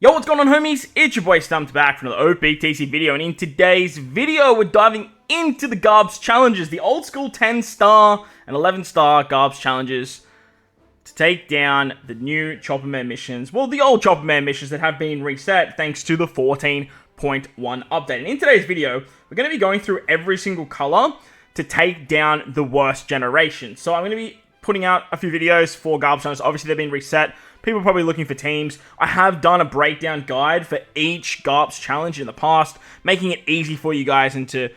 Yo, what's going on, homies? It's your boy Stumped back for another OPTC video, and in today's video, we're diving into the GARP's challenges, the old school 10-star and 11-star GARP's challenges to take down the new Chopper Man missions, well, the old Chopper Man missions that have been reset thanks to the 14.1 update. And in today's video, we're going to be going through every single color to take down the worst generation. So I'm going to be putting out a few videos for GARP's challenges. Obviously, they've been reset. People are probably looking for teams. I have done a breakdown guide for each GARP's challenge in the past, making it easy for you guys and to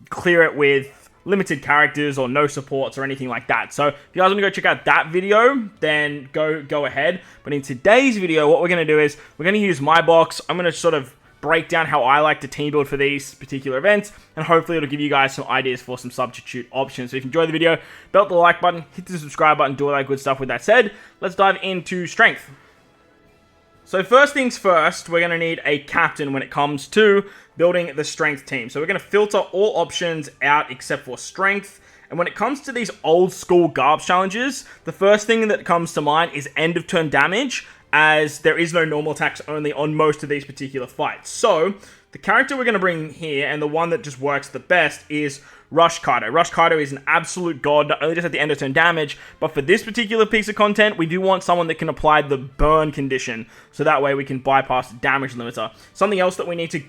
clear it with limited characters or no supports or anything like that. So if you guys want to go check out that video, then go ahead. But in today's video, what we're going to do is we're going to use my box. I'm going to sort of break down how I like to team build for these particular events, and hopefully it'll give you guys some ideas for some substitute options. So if you enjoyed the video, belt the like button, hit the subscribe button, do all that good stuff. With that said, let's dive into strength. So first things first, we're going to need a captain when it comes to building the strength team. So we're going to filter all options out except for strength. And when it comes to these old school GARP's challenges, the first thing that comes to mind is end of turn damage, as there is no normal attacks only on most of these particular fights. So the character we're going to bring here, and the one that just works the best, is Rush Kaido. Rush Kaido is an absolute god, not only just at the end of turn damage, but for this particular piece of content, we do want someone that can apply the burn condition, so that way we can bypass the damage limiter. Something else that we need to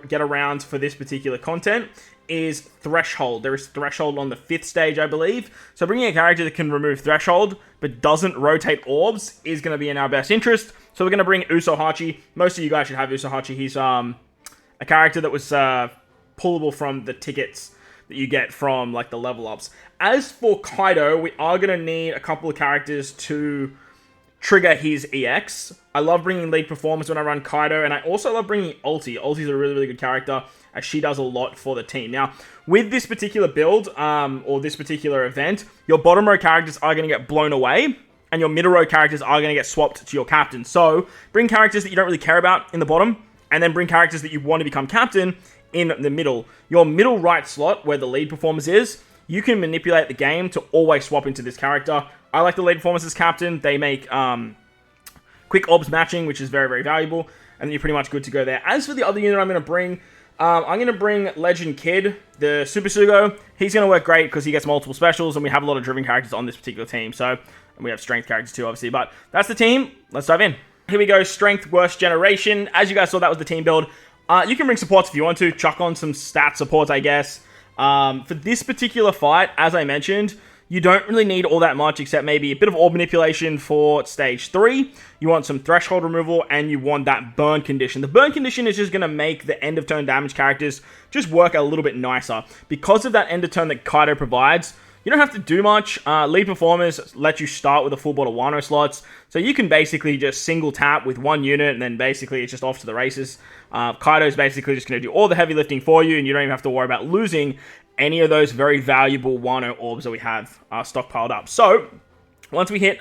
get around for this particular content is Threshold. There is Threshold on the 5th stage, I believe. So bringing a character that can remove Threshold, but doesn't rotate orbs, is going to be in our best interest. So we're going to bring Usohachi. Most of you guys should have Usohachi. He's a character that was pullable from the tickets that you get from like the level ups. As for Kaido, we are going to need a couple of characters to trigger his EX. I love bringing lead performance when I run Kaido, and I also love bringing Ulti. Ulti's a really, really good character, as she does a lot for the team. Now, with this particular build, or this particular event, your bottom row characters are going to get blown away, and your middle row characters are going to get swapped to your captain. So, bring characters that you don't really care about in the bottom, and then bring characters that you want to become captain in the middle. Your middle right slot, where the lead performance is, you can manipulate the game to always swap into this character. I like the lead performance as captain. They make quick obs matching, which is very, very valuable, and then you're pretty much good to go there. As for the other unit I'm going to bring Legend Kid, the Super Sugo. He's going to work great because he gets multiple specials, and we have a lot of driven characters on this particular team. So, and we have strength characters too, obviously. But that's the team. Let's dive in. Here we go, strength worst generation. As you guys saw, that was the team build. You can bring supports if you want to. Chuck on some stat supports, I guess. For this particular fight, as I mentioned, you don't really need all that much except maybe a bit of orb manipulation for stage 3. You want some threshold removal, and you want that burn condition. The burn condition is just going to make the end of turn damage characters just work a little bit nicer. Because of that end of turn that Kaido provides, you don't have to do much. Lead performers let you start with a full bottle Wano slots, so you can basically just single tap with one unit, and then basically it's just off to the races. Kaido's basically just going to do all the heavy lifting for you, and you don't even have to worry about losing any of those very valuable Wano orbs that we have stockpiled up. So, once we hit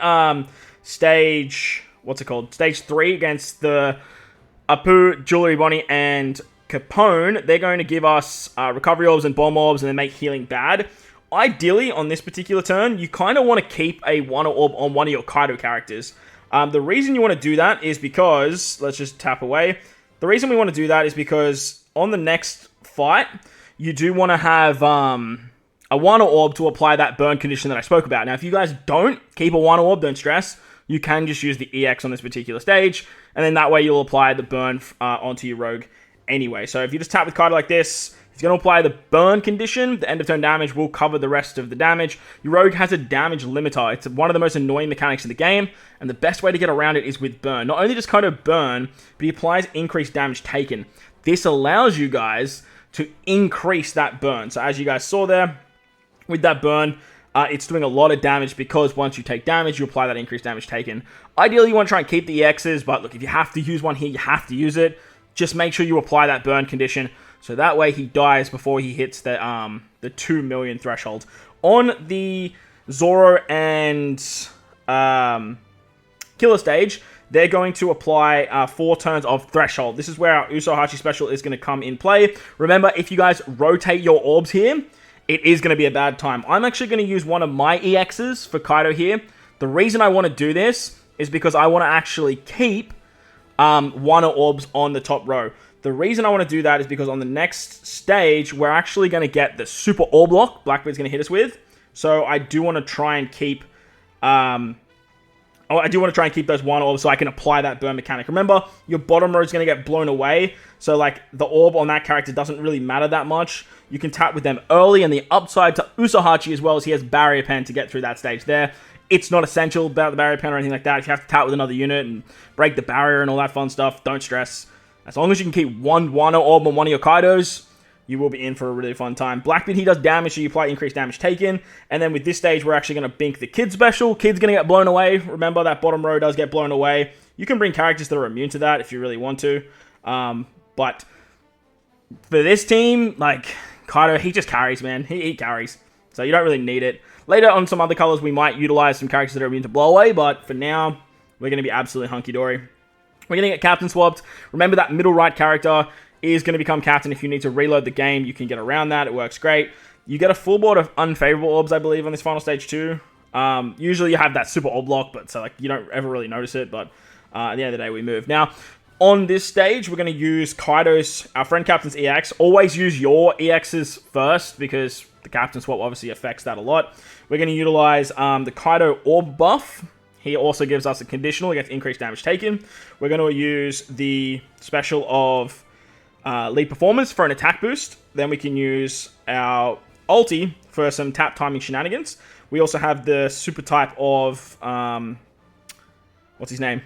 stage 3 against the Apu, Jewelry Bonnie, and Capone, they're going to give us recovery orbs and bomb orbs, and then make healing bad. Ideally, on this particular turn, you kind of want to keep a Wano orb on one of your Kaido characters. The reason you want to do that is because, let's just tap away. The reason we want to do that is because on the next fight, you do want to have a Wano orb to apply that burn condition that I spoke about. Now, if you guys don't keep a Wano orb, don't stress. You can just use the EX on this particular stage, and then that way you'll apply the burn onto your rogue anyway. So if you just tap with Kaido like this, it's going to apply the burn condition. The end of turn damage will cover the rest of the damage. Your rogue has a damage limiter. It's one of the most annoying mechanics in the game, and the best way to get around it is with burn. Not only does Kaido burn, but he applies increased damage taken. This allows you guys to increase that burn. So as you guys saw there, with that burn, it's doing a lot of damage because once you take damage, you apply that increased damage taken. Ideally, you want to try and keep the EXs, but look, if you have to use one here, you have to use it. Just make sure you apply that burn condition, so that way he dies before he hits the 2 million threshold. On the Zoro and Killer stage, they're going to apply 4 turns of threshold. This is where our Usohachi special is going to come in play. Remember, if you guys rotate your orbs here, it is going to be a bad time. I'm actually going to use one of my EXs for Kaido here. The reason I want to do this is because I want to actually keep one orbs on the top row. The reason I want to do that is because on the next stage, we're actually going to get the super orb lock Blackbeard's going to hit us with. So I do want to try and keep... those one orbs so I can apply that burn mechanic. Remember, your bottom row is going to get blown away. So, like, the orb on that character doesn't really matter that much. You can tap with them early, and the upside to Usahachi as well as he has Barrier Pen to get through that stage there. It's not essential about the Barrier Pen or anything like that. If you have to tap with another unit and break the barrier and all that fun stuff, don't stress. As long as you can keep one Wano orb on one of your Kaidos, you will be in for a really fun time. Blackbeard, he does damage, so you apply increased damage taken. And then with this stage, we're actually going to bink the Kid special. Kid's going to get blown away. Remember, that bottom row does get blown away. You can bring characters that are immune to that if you really want to. But for this team, like, Kaido, he just carries, man. He carries. So you don't really need it. Later on some other colors, we might utilize some characters that are immune to blow away. But for now, we're going to be absolutely hunky-dory. We're going to get captain swapped. Remember that middle right character is going to become captain. If you need to reload the game, you can get around that. It works great. You get a full board of unfavorable orbs, I believe, on this final stage too. Usually you have that super orb lock, but so like you don't ever really notice it. But at the end of the day, we move. Now, on this stage, we're going to use Kaido's, our friend captain's EX. Always use your EXs first because the captain swap obviously affects that a lot. We're going to utilize the Kaido orb buff. He also gives us a conditional against increased damage taken. We're going to use the special of lead performance for an attack boost. Then we can use our ulti for some tap timing shenanigans. We also have the super type of, what's his name?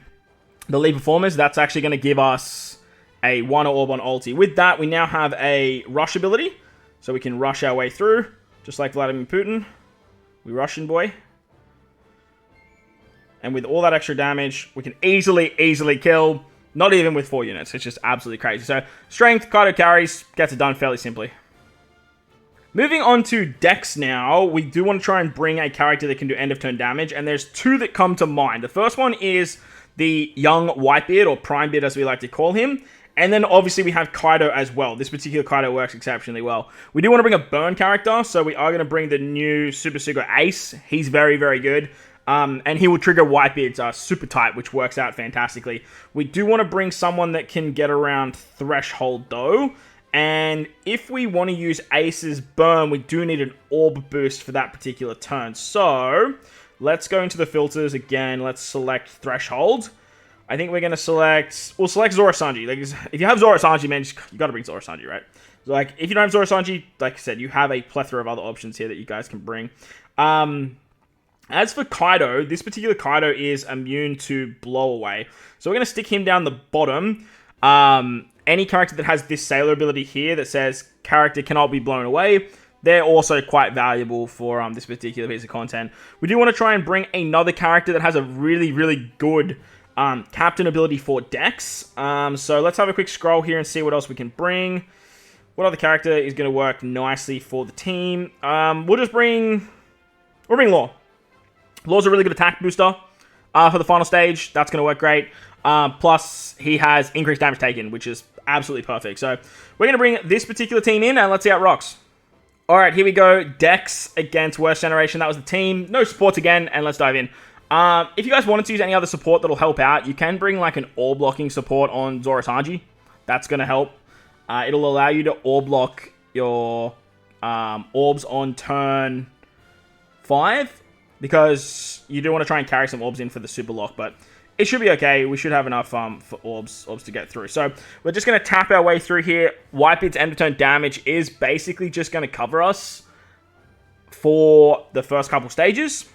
The lead performance. That's actually going to give us a 1 orb on ulti. With that, we now have a rush ability. So we can rush our way through, just like Vladimir Putin. We Russian boy. And with all that extra damage, we can easily kill. Not even with 4 units. It's just absolutely crazy. So, strength, Kaido carries, gets it done fairly simply. Moving on to DEX now, we do want to try and bring a character that can do end of turn damage. And there's 2 that come to mind. The first one is the young Whitebeard, or Primebeard as we like to call him. And then obviously we have Kaido as well. This particular Kaido works exceptionally well. We do want to bring a burn character. So we are going to bring the new Super Sugo Ace. He's very good. And he will trigger Whitebeard's super type, which works out fantastically. We do want to bring someone that can get around Threshold, though. And if we want to use Ace's burn, we do need an orb boost for that particular turn. So, let's go into the filters again. Let's select Threshold. I think we're going to select... We'll select Zoro Sanji. Like, if you have Zoro Sanji, man, you got to bring Zoro Sanji, right? So, like, if you don't have Zoro Sanji, like I said, you have a plethora of other options here that you guys can bring. As for Kaido, this particular Kaido is immune to blow away. So we're going to stick him down the bottom. Any character that has this sailor ability here that says character cannot be blown away, they're also quite valuable for this particular piece of content. We do want to try and bring another character that has a really good captain ability for DEX. So let's have a quick scroll here and see what else we can bring. What other character is going to work nicely for the team? We'll bring Law. Law's a really good attack booster for the final stage. That's going to work great. Plus, he has increased damage taken, which is absolutely perfect. So, we're going to bring this particular team in, and let's see how it rocks. Alright, here we go. DEX against Worst Generation. That was the team. No supports again, and let's dive in. If you guys wanted to use any other support that'll help out, you can bring like an orb blocking support on Zoro Sanji. That's going to help. It'll allow you to orb block your orbs on turn 5. Because you do want to try and carry some orbs in for the super lock, but it should be okay. We should have enough for orbs to get through. So we're just going to tap our way through here. Whitebeard's end of turn damage is basically just going to cover us for the first couple stages.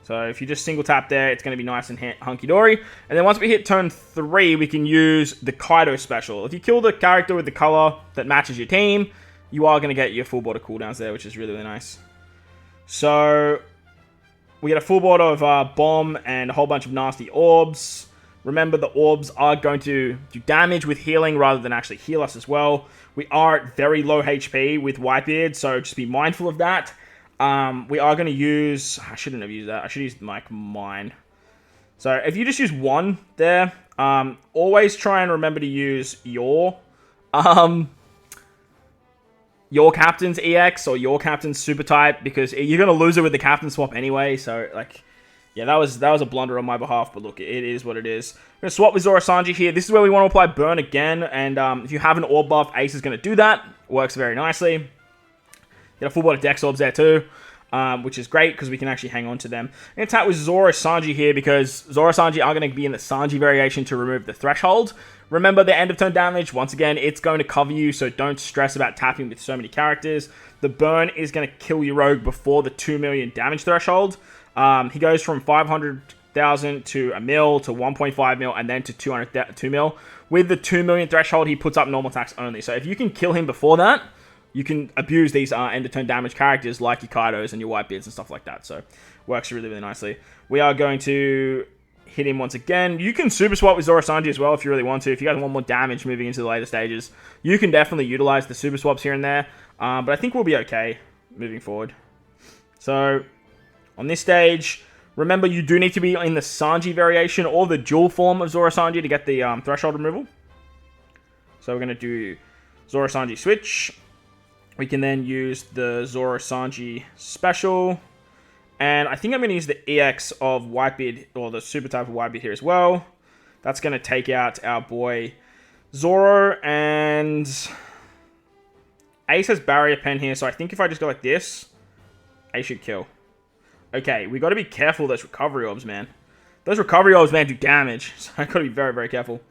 So if you just single tap there, it's going to be nice and hunky-dory. And then once we hit turn 3, we can use the Kaido special. If you kill the character with the color that matches your team, you are going to get your full board of cooldowns there, which is really nice. So, we get a full board of bomb and a whole bunch of nasty orbs. Remember, the orbs are going to do damage with healing rather than actually heal us as well. We are at very low HP with Whitebeard, so just be mindful of that. We are going to use... I shouldn't have used that. I should use like mine. So, if you just use 1 there, always try and remember to use your captain's EX or your captain's super type, because you're going to lose it with the captain swap anyway. So, like, Yeah, that was a blunder on my behalf, but look, it is what it is. I'm going to swap with Zoro Sanji here. This is where we want to apply Burn again, and if you have an orb buff, Ace is going to do that. Works very nicely. Get a full body Dex orbs there too, which is great because we can actually hang on to them. I'm going to attack with Zoro Sanji here because Zoro Sanji are going to be in the Sanji variation to remove the threshold. Remember the end of turn damage, once again, it's going to cover you, so don't stress about tapping with so many characters. The burn is going to kill your rogue before the 2 million damage threshold. He goes from 500,000 to a mil to 1.5 mil and then to 2 mil. With the 2 million threshold, he puts up normal attacks only. So if you can kill him before that, you can abuse these end of turn damage characters like your Kaidos and your Whitebeards and stuff like that. So works really, really nicely. We are going to hit him once again. You can super swap with Zoro Sanji as well if you really want to. If you guys want more damage moving into the later stages, you can definitely utilize the super swaps here and there. But I think we'll be okay moving forward. So on this stage, remember you do need to be in the Sanji variation or the dual form of Zoro Sanji to get the threshold removal. So we're going to do Zoro Sanji switch. We can then use the Zoro Sanji special. And I think I'm going to use the EX of Whitebeard, or the super type of Whitebeard here as well. That's going to take out our boy Zoro. And Ace has Barrier Pen here, so I think if I just go like this, Ace should kill. Okay, we got to be careful of those recovery orbs, man. Those recovery orbs, man, do damage. So I got to be very, very careful.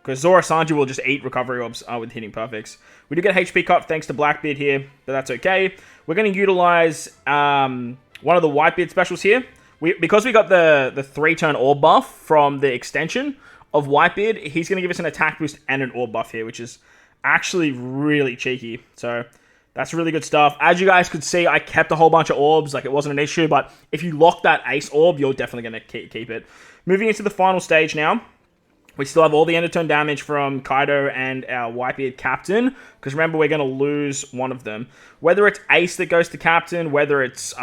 Because Zoro Sanji will just eat recovery orbs with hitting perfects. We do get HP cut thanks to Blackbeard here, but that's okay. We're going to utilize one of the Whitebeard specials here. Because we got the 3-turn orb buff from the extension of Whitebeard, he's going to give us an attack boost and an orb buff here, which is actually really cheeky. So that's really good stuff. As you guys could see, I kept a whole bunch of orbs. Like, it wasn't an issue, but if you lock that Ace orb, you're definitely going to keep it. Moving into the final stage now. We still have all the end of turn damage from Kaido and our Whitebeard captain, because remember, we're going to lose one of them. Whether it's Ace that goes to captain, whether it's,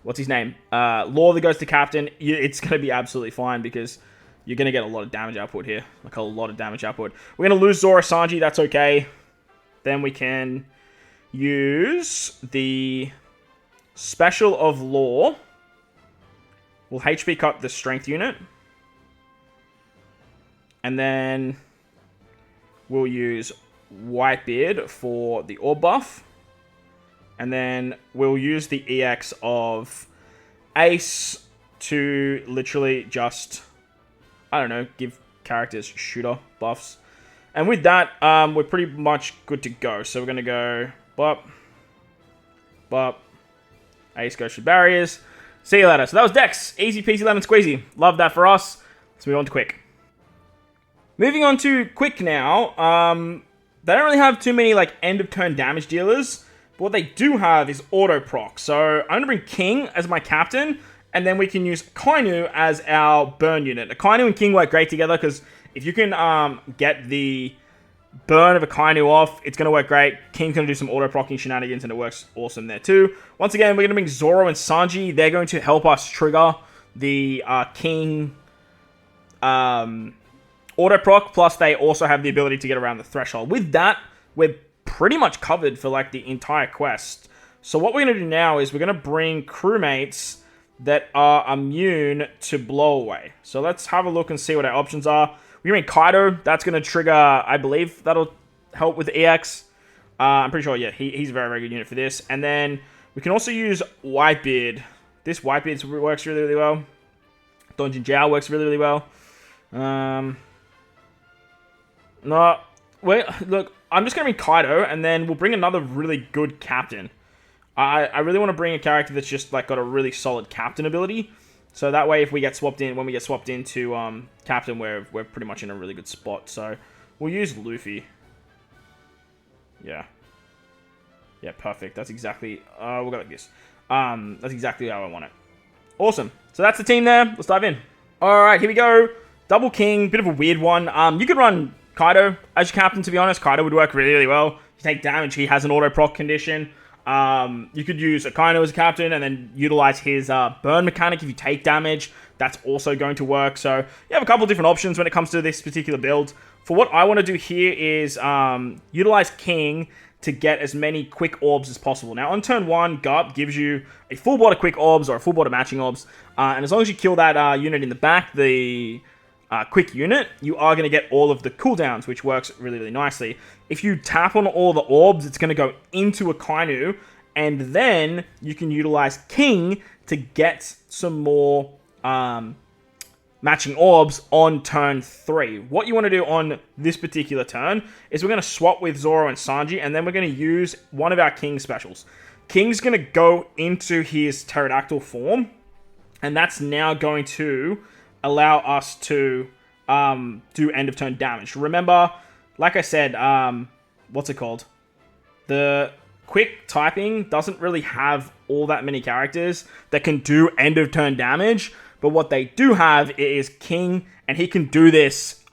what's his name? Law that goes to captain, it's going to be absolutely fine, because you're going to get a lot of damage output here. Like, a lot of damage output. We're going to lose Zoro Sanji, that's okay. Then we can use the special of Law. We'll HP cut the strength unit. And then we'll use Whitebeard for the orb buff. And then we'll use the EX of Ace to literally just, I don't know, give characters shooter buffs. And with that, we're pretty much good to go. So we're going to go bop, bop, Ace goes for barriers. See you later. So that was Dex. Easy peasy lemon squeezy. Love that for us. Let's move on to Quick. Moving on to Quick now, they don't really have too many like end of turn damage dealers, but what they do have is auto proc. So I'm going to bring King as my captain, and then we can use Kainu as our burn unit. Kainu and King work great together because if you can get the burn of a Kainu off, it's going to work great. King's going to do some auto procking shenanigans, and it works awesome there too. Once again, we're going to bring Zoro and Sanji. They're going to help us trigger the King auto proc, plus they also have the ability to get around the threshold. With that, we're pretty much covered for like the entire quest. So what we're going to do now is we're going to bring crewmates that are immune to blow away. So let's have a look and see what our options are. We're going to bring Kaido. That's going to trigger, I believe that'll help with the EX. I'm pretty sure, yeah, he's a very, very good unit for this. And then we can also use Whitebeard. This Whitebeard works really, really well. Donjin Jiao works really, really well. No, wait, look, I'm just going to bring Kaido, and then we'll bring another really good captain. I really want to bring a character that's just like got a really solid captain ability. So that way, if we get swapped in, when we get swapped into captain, we're pretty much in a really good spot. So we'll use Luffy. Yeah. Yeah, perfect. That's exactly, we'll go like this. That's exactly how I want it. Awesome. So that's the team there. Let's dive in. All right, here we go. Double King, bit of a weird one. You could run Kaido as your captain, to be honest. Kaido would work really, really well. You take damage, he has an auto proc condition. You could use Akainu as a captain and then utilize his burn mechanic if you take damage. That's also going to work. So you have a couple different options when it comes to this particular build. For what I want to do here is utilize King to get as many quick orbs as possible. Now, on turn 1, GARP gives you a full board of quick orbs or a full board of matching orbs. And as long as you kill that unit in the back, the quick unit, you are going to get all of the cooldowns, which works really, really nicely. If you tap on all the orbs, it's going to go into a Kainu, and then you can utilize King to get some more matching orbs on turn 3. What you want to do on this particular turn is we're going to swap with Zoro and Sanji, and then we're going to use one of our King specials. King's going to go into his pterodactyl form, and that's now going to allow us to do end of turn damage. Remember, like I said, what's it called? The quick typing doesn't really have all that many characters that can do end of turn damage, but what they do have is King, and he can do this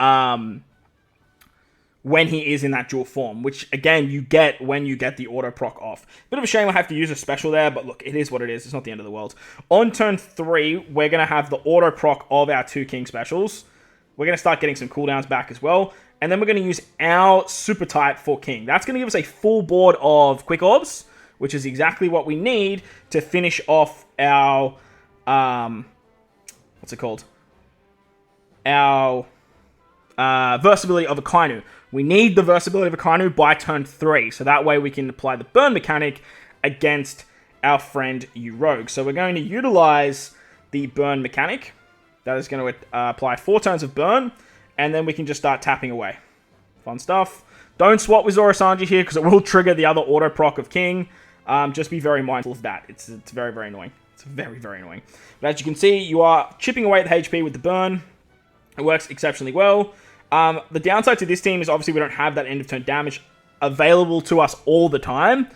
when he is in that dual form, which again you get when you get the auto proc off. Bit of a shame I have to use a special there, but look, it is what it is. It's not the end of the world. On turn 3, we're going to have the auto proc of our 2 King specials. We're going to start getting some cooldowns back as well, and then we're going to use our super type for King. That's going to give us a full board of quick orbs, which is exactly what we need to finish off our what's it called? Our versatility of a Kainu. We need the versatility of a Kainu by turn 3, so that way we can apply the burn mechanic against our friend Rogue. So we're going to utilize the burn mechanic. That is going to apply 4 turns of burn, and then we can just start tapping away. Fun stuff. Don't swap with Zoro Sanji here, because it will trigger the other auto proc of King. Just be very mindful of that. It's very, very annoying. It's very, very annoying. But as you can see, you are chipping away at the HP with the burn. It works exceptionally well. The downside to this team is obviously we don't have that end of turn damage available to us all the time.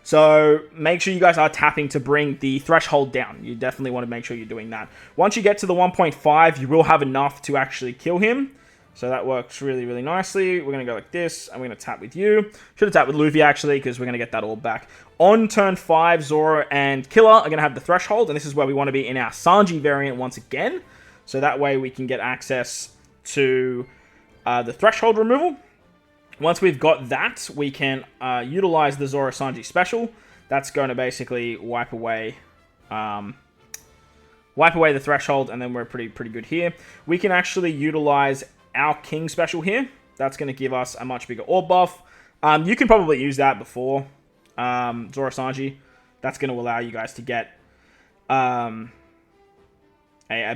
So make sure you guys are tapping to bring the threshold down. You definitely want to make sure you're doing that. Once you get to the 1.5, you will have enough to actually kill him. So that works really, really nicely. We're going to go like this, and we're going to tap with you. Should have tapped with Luffy, actually, because we're going to get that all back. On turn 5, Zoro and Killer are going to have the threshold, and this is where we want to be in our Sanji variant once again. So that way we can get access to the threshold removal. Once we've got that, we can utilize the Zoro Sanji special. That's going to basically wipe away the threshold, and then we're pretty good here. We can actually utilize our King special here. That's going to give us a much bigger orb buff. You can probably use that before Zoro Sanji. That's going to allow you guys to get a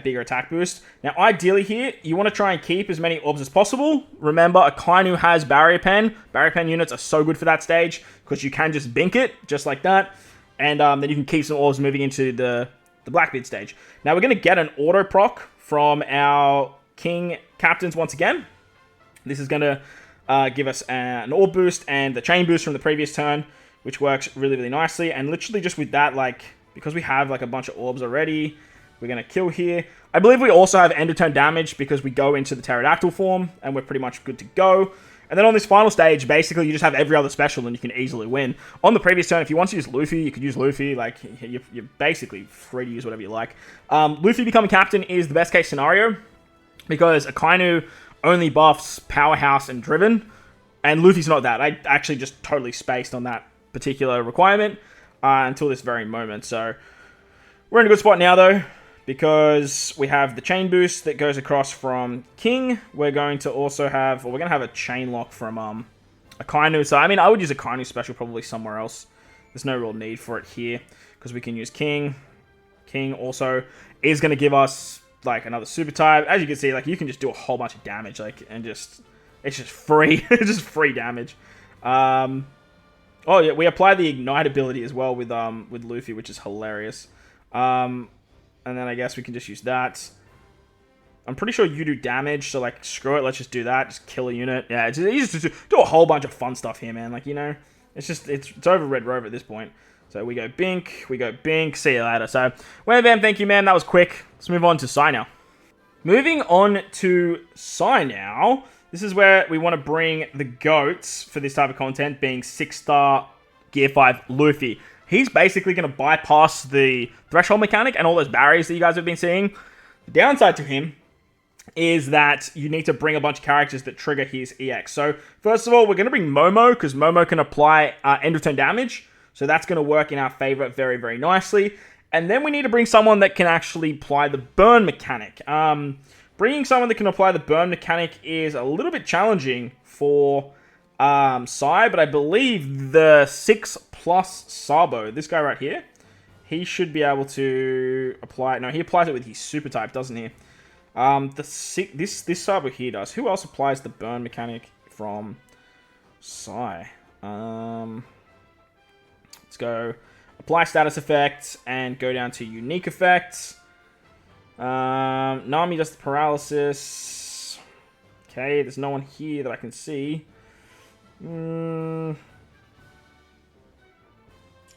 bigger attack boost. Now, ideally here, you want to try and keep as many orbs as possible. Remember, a Kainu has Barrier Pen. Barrier Pen units are so good for that stage, because you can just bink it, just like that. And then you can keep some orbs moving into the Blackbeard stage. Now, we're going to get an auto proc from our King captains once again. This is going to give us an orb boost and the chain boost from the previous turn, which works really, really nicely. And literally just with that, like, because we have like a bunch of orbs already, we're going to kill here. I believe we also have end of turn damage because we go into the pterodactyl form, and we're pretty much good to go. And then on this final stage, basically, you just have every other special, and you can easily win. On the previous turn, if you want to use Luffy, you could use Luffy. Like, you're basically free to use whatever you like. Luffy becoming captain is the best case scenario, because Akainu only buffs Powerhouse and Driven, and Luffy's not that. I actually just totally spaced on that particular requirement until this very moment. So we're in a good spot now, though, because we have the chain boost that goes across from King. We're going to also have, or we're going to have a chain lock from Akainu. So, I mean, I would use a Akainu special probably somewhere else. There's no real need for it here, because we can use King. King also is going to give us like another super type. As you can see, like, you can just do a whole bunch of damage, like, and just, it's just free. It's just free damage. Oh yeah, we apply the ignite ability as well with Luffy, which is hilarious. And then I guess we can just use that. I'm pretty sure you do damage, so like, screw it, let's just do that. Just kill a unit. Yeah, you just do a whole bunch of fun stuff here, man. Like, you know, it's over Red Rover at this point. So we go Bink, see you later. So, well, man, thank you, man. That was quick. Let's move on to Sai now. Moving on to Sai now. This is where we want to bring the GOATs for this type of content, being 6-star Gear 5 Luffy. He's basically going to bypass the threshold mechanic and all those barriers that you guys have been seeing. The downside to him is that you need to bring a bunch of characters that trigger his EX. So, first of all, we're going to bring Momo, because Momo can apply end of turn damage. So that's going to work in our favor very, very nicely. And then we need to bring someone that can actually apply the burn mechanic. Bringing someone that can apply the burn mechanic is a little bit challenging for Psy, but I believe the 6+ Sabo, this guy right here, he should be able to apply it. No, he applies it with his super type, doesn't he? This Sabo here does. Who else applies the burn mechanic from Psy? Let's go apply status effects and go down to unique effects. Nami does the paralysis. Okay, there's no one here that I can see.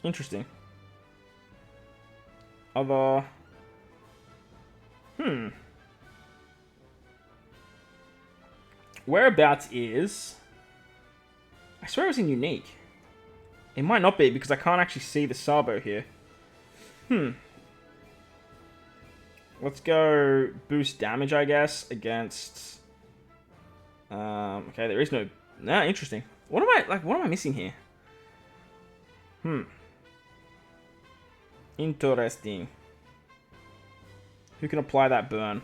Interesting. Other... Whereabouts is... I swear it was in unique. It might not be, because I can't actually see the Sabo here. Let's go boost damage, I guess, against... okay, there is no... Nah, interesting. What am I missing here? Interesting. Who can apply that burn?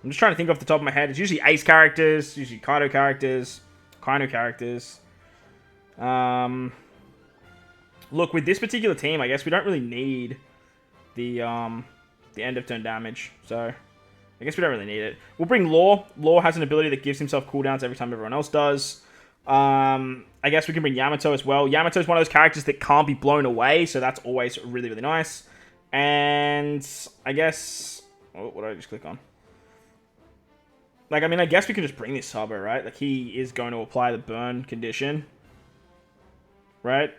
I'm just trying to think off the top of my head. It's usually Ace characters, usually Kaido characters, Kaino characters. Look, with this particular team, I guess we don't really need the end of turn damage. So, I guess we don't really need it. We'll bring Law. Law has an ability that gives himself cooldowns every time everyone else does. I guess we can bring Yamato as well. Yamato is one of those characters that can't be blown away, so that's always really, really nice. And I guess... Oh, what did I just click on? Like, I mean, I guess we can just bring this Sabo, right? Like, he is going to apply the burn condition. Right?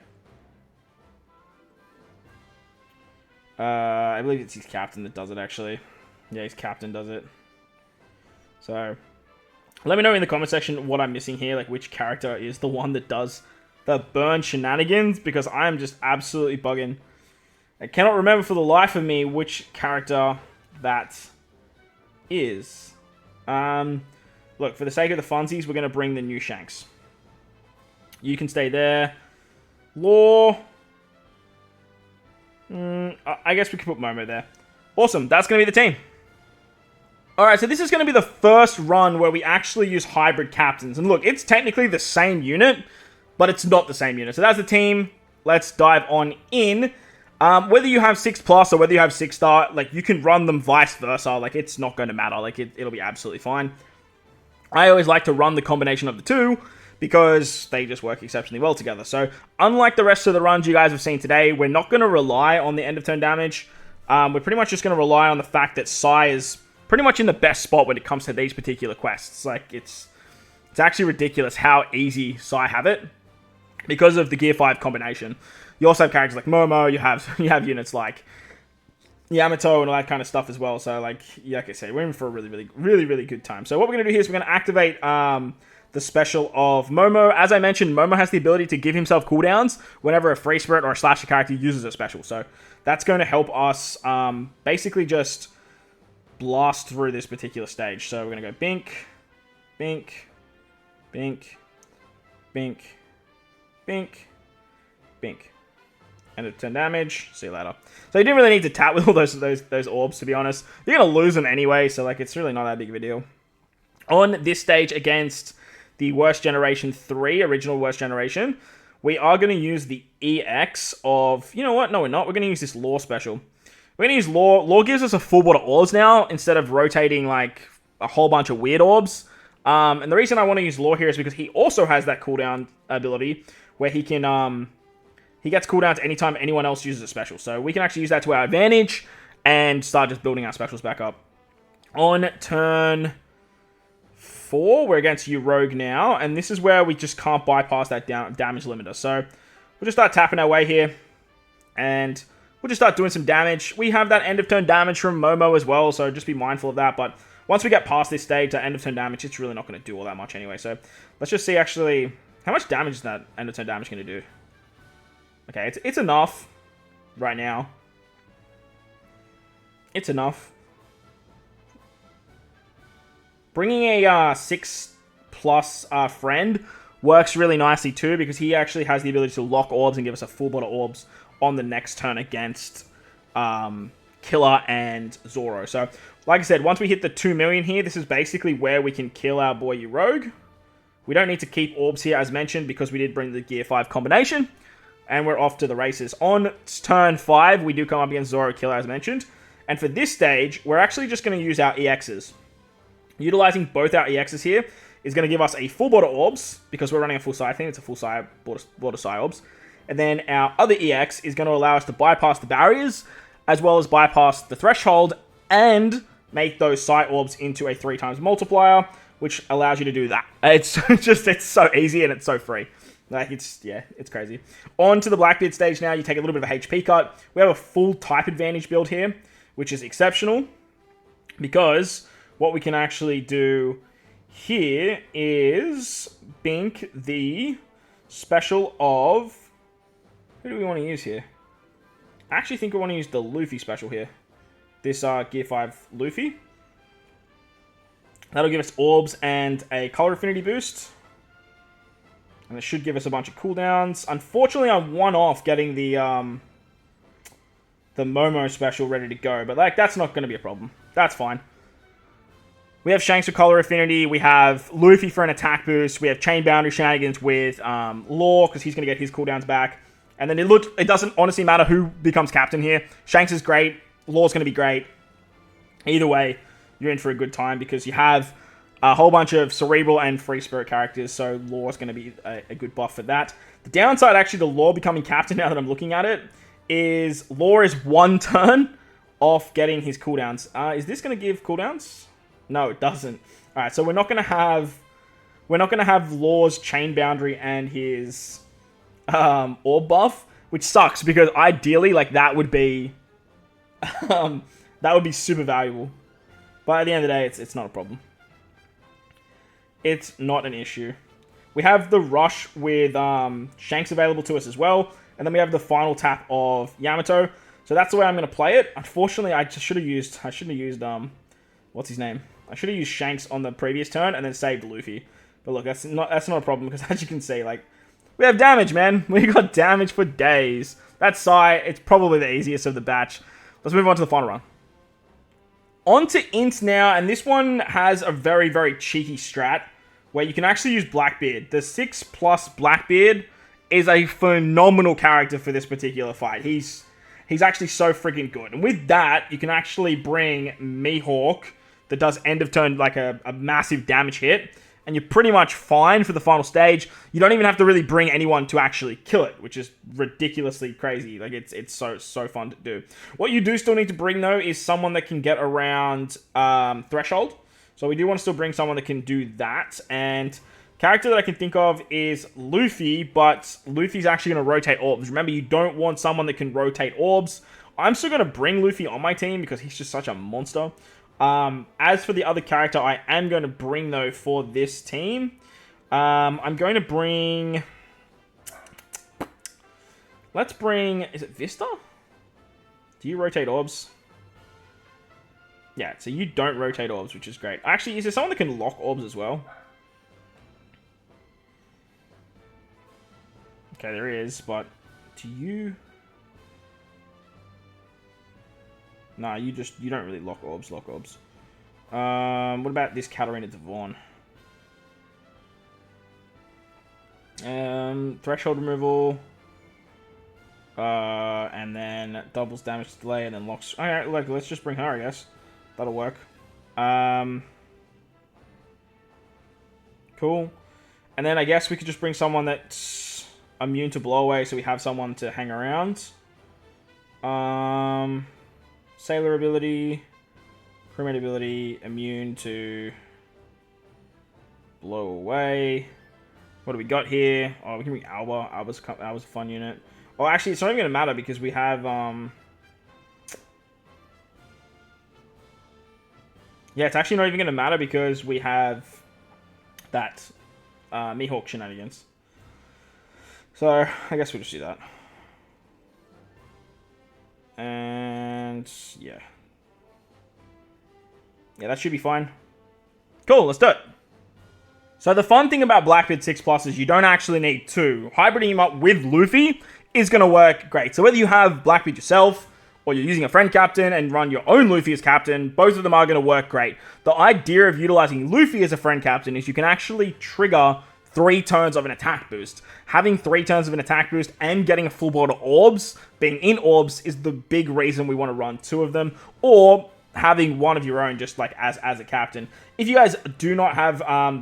I believe it's his captain that does it, actually. Yeah, his captain does it. So, let me know in the comment section what I'm missing here. Like, which character is the one that does the burn shenanigans. Because I am just absolutely bugging. I cannot remember for the life of me which character that is. Look, for the sake of the funsies, we're going to bring the new Shanks. You can stay there. Law. I guess we could put Momo there. Awesome, that's going to be the team. Alright, so this is going to be the first run where we actually use hybrid captains. And look, it's technically the same unit, but it's not the same unit. So that's the team. Let's dive on in. Whether you have 6+ or whether you have 6-star, like, you can run them vice versa. Like, it's not going to matter. Like, it'll be absolutely fine. I always like to run the combination of the two because they just work exceptionally well together. So, unlike the rest of the runs you guys have seen today, we're not going to rely on the end of turn damage. We're pretty much just going to rely on the fact that Psy is pretty much in the best spot when it comes to these particular quests. Like, it's actually ridiculous how easy Psy have it because of the Gear 5 combination. You also have characters like Momo, you have units like Yamato and all that kind of stuff as well. So, like I say, we're in for a really good time. So what we're going to do here is we're going to activate the special of Momo. As I mentioned, Momo has the ability to give himself cooldowns whenever a Free Spirit or a Slasher character uses a special. So that's going to help us basically just blast through this particular stage. So we're going to go Bink, Bink, Bink, Bink, Bink, Bink. End of turn damage. See you later. So you didn't really need to tap with all those orbs, to be honest. You're going to lose them anyway, so like it's really not that big of a deal. On this stage against the Worst Generation 3, original Worst Generation, we are going to use the EX of... You know what? No, we're not. We're going to use this Law special. We're going to use Law. Law gives us a full board of orbs now, instead of rotating like a whole bunch of weird orbs. And the reason I want to use Law here is because he also has that cooldown ability, where he can... He gets cooldowns anytime anyone else uses a special. So we can actually use that to our advantage and start just building our specials back up. On turn 4, we're against you Rogue now. And this is where we just can't bypass that damage limiter. So we'll just start tapping our way here. And we'll just start doing some damage. We have that end of turn damage from Momo as well. So just be mindful of that. But once we get past this stage, that end of turn damage, it's really not going to do all that much anyway. So let's just see actually how much damage is that end of turn damage going to do. Okay, it's enough right now. It's enough. Bringing a 6+ friend works really nicely too, because he actually has the ability to lock orbs and give us a full bot of orbs on the next turn against Killer and Zoro. So, like I said, once we hit the 2 million here, this is basically where we can kill our boy Rogue. We don't need to keep orbs here, as mentioned, because we did bring the Gear 5 combination. And we're off to the races. On turn 5, we do come up against Zoro Killer, as mentioned. And for this stage, we're actually just going to use our EXs. Utilizing both our EXs here is going to give us a full bot of orbs, because we're running a full side thing. It's a full side bot of side orbs. And then our other EX is going to allow us to bypass the barriers, as well as bypass the threshold, and make those side orbs into a 3x multiplier, which allows you to do that. It's so easy and it's so free. Like, it's crazy. On to the Blackbeard stage now. You take a little bit of a HP cut. We have a full type advantage build here, which is exceptional, because what we can actually do here is bink the special of... Who do we want to use here? I actually think we want to use the Luffy special here. This Gear 5 Luffy. That'll give us orbs and a color affinity boost. And it should give us a bunch of cooldowns. Unfortunately, I'm one off getting the Momo special ready to go. But like, that's not going to be a problem. That's fine. We have Shanks for color affinity. We have Luffy for an attack boost. We have chain boundary shenanigans with Law, because he's going to get his cooldowns back. And then it doesn't honestly matter who becomes captain here. Shanks is great. Law's going to be great. Either way, you're in for a good time, because you have a whole bunch of Cerebral and Free Spirit characters, so Law's going to be a good buff for that. The downside, actually, the Law becoming captain, now that I'm looking at it, is Law is 1 turn off getting his cooldowns. Is this going to give cooldowns? No, it doesn't. Alright, so we're not going to have Law's chain boundary and his orb buff, which sucks, because ideally, like, that would be super valuable. But at the end of the day, it's not a problem. It's not an issue. We have the rush with Shanks available to us as well, and then we have the final tap of Yamato. So that's the way I'm going to play it. Unfortunately, I shouldn't have used what's his name? I should have used Shanks on the previous turn and then saved Luffy. But look, that's not a problem, because as you can see, like, we have damage, man. We got damage for days. That Sai, it's probably the easiest of the batch. Let's move on to the final run. On to INT now, and this one has a very, very cheeky strat, where you can actually use Blackbeard. The 6+ Blackbeard is a phenomenal character for this particular fight. He's actually so freaking good. And with that, you can actually bring Mihawk, that does end of turn, like a massive damage hit, and you're pretty much fine for the final stage. You don't even have to really bring anyone to actually kill it, which is ridiculously crazy. Like, it's so fun to do. What you do still need to bring, though, is someone that can get around Threshold. So we do want to still bring someone that can do that. And character that I can think of is Luffy, but Luffy's actually going to rotate orbs. Remember, you don't want someone that can rotate orbs. I'm still going to bring Luffy on my team, because he's just such a monster. As for the other character I am going to bring, though, for this team, I'm going to bring... Let's bring... Is it Vista? Do you rotate orbs? Yeah, so you don't rotate orbs, which is great. Actually, is there someone that can lock orbs as well? Okay, there is, but do you... Nah, you don't really lock orbs. What about this Katarina Devon? Threshold removal. And then doubles damage delay and then locks. Alright, like, let's just bring her, I guess. That'll work. Cool. And then I guess we could just bring someone that's immune to blow away, so we have someone to hang around. Sailor ability, crewmate ability, immune to blow away. What do we got here? Oh, we can bring Alba. Alba's a fun unit. Oh, actually, it's not even going to matter, because we have... Yeah, it's actually not even going to matter, because we have that Mihawk shenanigans. So, I guess we'll just do that. And yeah, that should be fine. Cool, let's do it. So the fun thing about Blackbeard 6+ is you don't actually need two. Hybriding him up with Luffy is going to work great. So whether you have Blackbeard yourself, or you're using a friend captain and run your own Luffy as captain, both of them are going to work great. The idea of utilizing Luffy as a friend captain is you can actually trigger 3 turns of an attack boost. Having 3 turns of an attack boost and getting a full board of orbs, being in orbs, is the big reason we want to run 2 of them, or having one of your own just like as a captain. If you guys do not have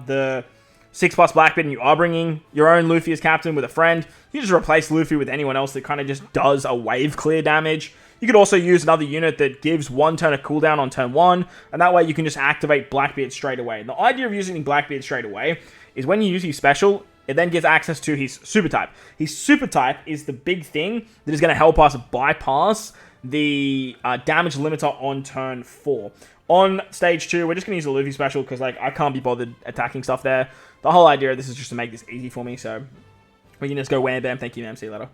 the 6+ Blackbeard and you are bringing your own Luffy as captain with a friend, you just replace Luffy with anyone else that kind of just does a wave clear damage. You could also use another unit that gives 1 turn of cooldown on turn 1, and that way you can just activate Blackbeard straight away. And the idea of using Blackbeard straight away is when you use his special, it then gives access to his super type. His super type is the big thing that is going to help us bypass the damage limiter on turn 4. On stage 2, we're just going to use the Luffy special because like I can't be bothered attacking stuff there. The whole idea of this is just to make this easy for me, so we can just go wham bam, thank you ma'am, see you later.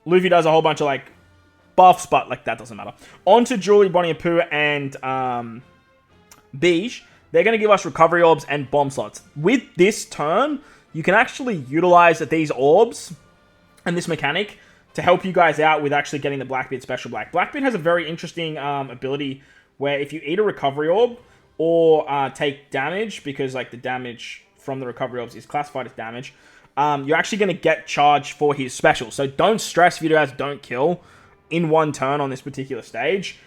Luffy does a whole bunch of like buffs, but like that doesn't matter. On to Julie, Bonnie and Pooh, and Beige. They're going to give us recovery orbs and bomb slots. With this turn, you can actually utilize these orbs and this mechanic to help you guys out with actually getting the Blackbeard special black. Blackbeard has a very interesting ability where if you eat a recovery orb or take damage, because like the damage from the recovery orbs is classified as damage, you're actually going to get charged for his special. So don't stress if you guys don't kill in 1 turn on this particular stage,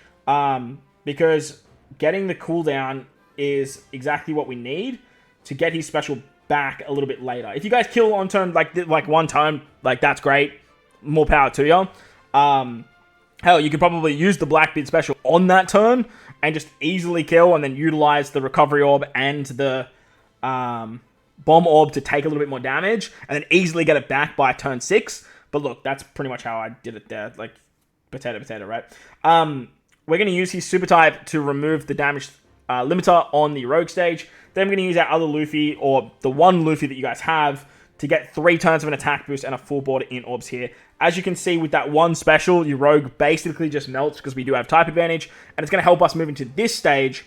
because getting the cooldown is exactly what we need to get his special back a little bit later. If you guys kill on turn like 1 turn, like that's great. More power to you. Hell, you could probably use the Blackbeard special on that turn and just easily kill and then utilize the recovery orb and the bomb orb to take a little bit more damage and then easily get it back by turn 6. But look, that's pretty much how I did it there. Like, potato, right? We're going to use his super type to remove the damage limiter on the rogue stage. Then we're going to use our other Luffy, or the one Luffy that you guys have, to get 3 turns of an attack boost and a full board in orbs here. As you can see with that one special, your rogue basically just melts because we do have type advantage, and it's going to help us move into this stage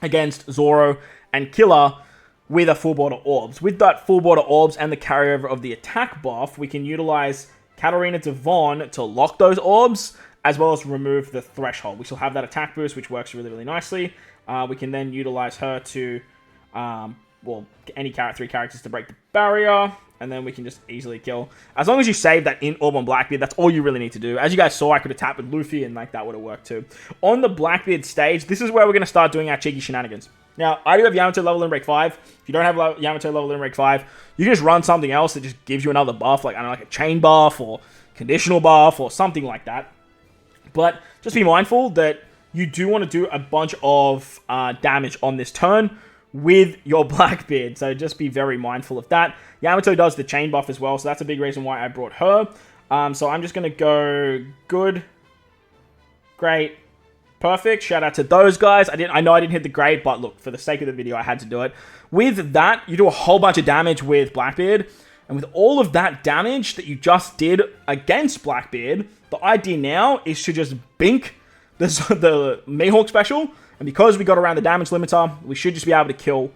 against Zoro and Killer with a full board of orbs. With that full board of orbs and the carryover of the attack buff, we can utilize Katarina Devon to lock those orbs, as well as remove the threshold. We still have that attack boost, which works really, really nicely. We can then utilize her to, any 3 characters to break the barrier, and then we can just easily kill. As long as you save that in orb on Blackbeard, that's all you really need to do. As you guys saw, I could have tapped with Luffy, and like that would have worked too. On the Blackbeard stage, this is where we're going to start doing our cheeky shenanigans. Now, I do have Yamato level in break 5. If you don't have Yamato level in break 5, you can just run something else that just gives you another buff, like, I don't know, like a chain buff, or conditional buff, or something like that. But just be mindful that you do want to do a bunch of damage on this turn with your Blackbeard, so just be very mindful of that. Yamato does the chain buff as well, so that's a big reason why I brought her. So I'm just going to go good, great, perfect. Shout out to those guys. I know I didn't hit the great, but look, for the sake of the video, I had to do it. With that, you do a whole bunch of damage with Blackbeard, and with all of that damage that you just did against Blackbeard, the idea now is to just bink the Mihawk special, and because we got around the damage limiter, we should just be able to kill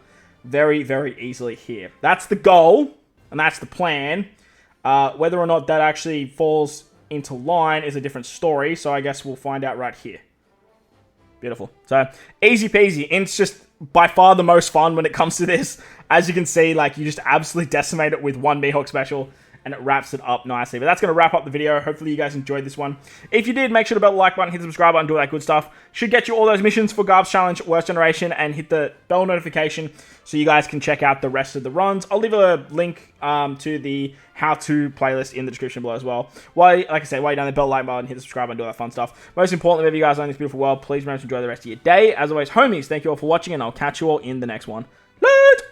very, very easily here. That's the goal, and that's the plan. Whether or not that actually falls into line is a different story, so I guess we'll find out right here. Beautiful. So, easy peasy, and it's just by far the most fun when it comes to this. As you can see, like, you just absolutely decimate it with one Mihawk special, and it wraps it up nicely. But that's going to wrap up the video. Hopefully you guys enjoyed this one. If you did, make sure to bell the like button, hit the subscribe button, do all that good stuff. Should get you all those missions for GARP's Challenge, Worst Generation, and hit the bell notification so you guys can check out the rest of the runs. I'll leave a link to the how-to playlist in the description below as well. Like I say, while you're down there, bell the like button, hit the subscribe button, do all that fun stuff. Most importantly, wherever you guys are in this beautiful world, please remember to enjoy the rest of your day. As always, homies, thank you all for watching, and I'll catch you all in the next one. Later!